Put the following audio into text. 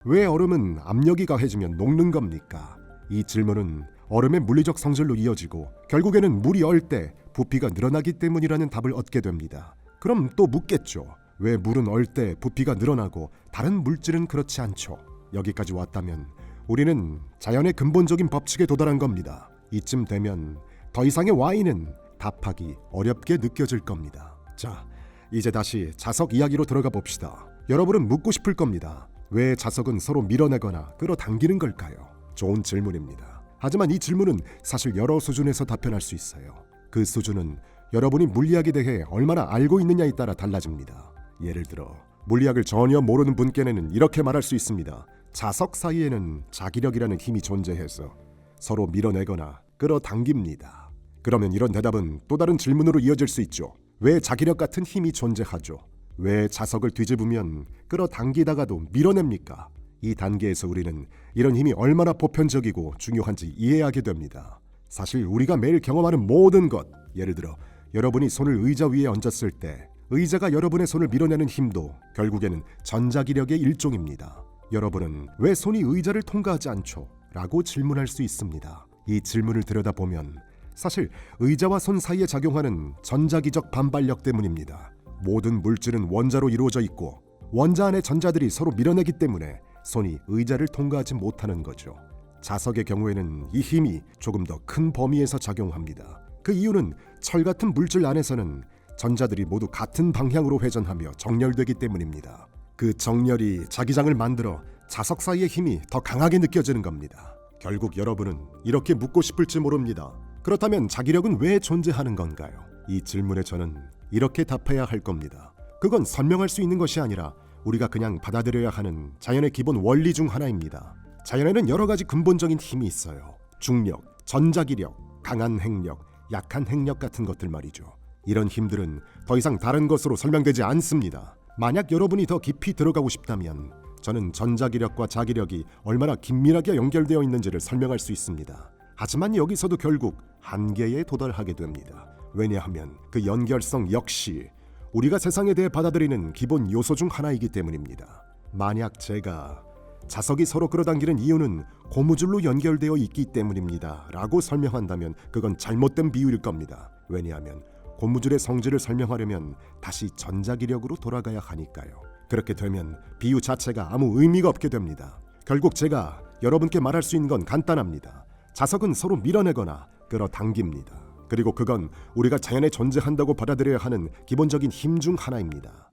왜 얼음은 압력이 가해지면 녹는 겁니까? 이 질문은 얼음의 물리적 성질로 이어지고 결국에는 물이 얼 때 부피가 늘어나기 때문이라는 답을 얻게 됩니다. 그럼 또 묻겠죠. 왜 물은 얼 때 부피가 늘어나고 다른 물질은 그렇지 않죠? 여기까지 왔다면 우리는 자연의 근본적인 법칙에 도달한 겁니다. 이쯤 되면 더 이상의 Y는 답하기 어렵게 느껴질 겁니다. 자, 이제 다시 자석 이야기로 들어가 봅시다. 여러분은 묻고 싶을 겁니다. 왜 자석은 서로 밀어내거나 끌어당기는 걸까요? 좋은 질문입니다. 하지만 이 질문은 사실 여러 수준에서 답변할 수 있어요. 그 수준은 여러분이 물리학에 대해 얼마나 알고 있느냐에 따라 달라집니다. 예를 들어 물리학을 전혀 모르는 분께는 이렇게 말할 수 있습니다. 자석 사이에는 자기력이라는 힘이 존재해서 서로 밀어내거나 끌어당깁니다. 그러면 이런 대답은 또 다른 질문으로 이어질 수 있죠. 왜 자기력 같은 힘이 존재하죠? 왜 자석을 뒤집으면 끌어당기다가도 밀어냅니까? 이 단계에서 우리는 이런 힘이 얼마나 보편적이고 중요한지 이해하게 됩니다. 사실 우리가 매일 경험하는 모든 것, 예를 들어 여러분이 손을 의자 위에 얹었을 때 의자가 여러분의 손을 밀어내는 힘도 결국에는 전자기력의 일종입니다. 여러분은 왜 손이 의자를 통과하지 않죠? 라고 질문할 수 있습니다. 이 질문을 들여다보면 사실 의자와 손 사이에 작용하는 전자기적 반발력 때문입니다. 모든 물질은 원자로 이루어져 있고 원자 안의 전자들이 서로 밀어내기 때문에 손이 의자를 통과하지 못하는 거죠. 자석의 경우에는 이 힘이 조금 더 큰 범위에서 작용합니다. 그 이유는 철 같은 물질 안에서는 전자들이 모두 같은 방향으로 회전하며 정렬되기 때문입니다. 그 정렬이 자기장을 만들어 자석 사이의 힘이 더 강하게 느껴지는 겁니다. 결국 여러분은 이렇게 묻고 싶을지 모릅니다. 그렇다면 자기력은 왜 존재하는 건가요? 이 질문에 저는 이렇게 답해야 할 겁니다. 그건 설명할 수 있는 것이 아니라 우리가 그냥 받아들여야 하는 자연의 기본 원리 중 하나입니다. 자연에는 여러 가지 근본적인 힘이 있어요. 중력, 전자기력, 강한 핵력, 약한 핵력 같은 것들 말이죠. 이런 힘들은 더 이상 다른 것으로 설명되지 않습니다. 만약 여러분이 더 깊이 들어가고 싶다면 저는 전자기력과 자기력이 얼마나 긴밀하게 연결되어 있는지를 설명할 수 있습니다. 하지만 여기서도 결국 한계에 도달하게 됩니다. 왜냐하면 그 연결성 역시 우리가 세상에 대해 받아들이는 기본 요소 중 하나이기 때문입니다. 만약 제가 자석이 서로 끌어당기는 이유는 고무줄로 연결되어 있기 때문입니다 라고 설명한다면 그건 잘못된 비유일 겁니다. 왜냐하면 고무줄의 성질을 설명하려면 다시 전자기력으로 돌아가야 하니까요. 그렇게 되면 비유 자체가 아무 의미가 없게 됩니다. 결국 제가 여러분께 말할 수 있는 건 간단합니다. 자석은 서로 밀어내거나 끌어당깁니다. 그리고 그건 우리가 자연에 존재한다고 받아들여야 하는 기본적인 힘 중 하나입니다.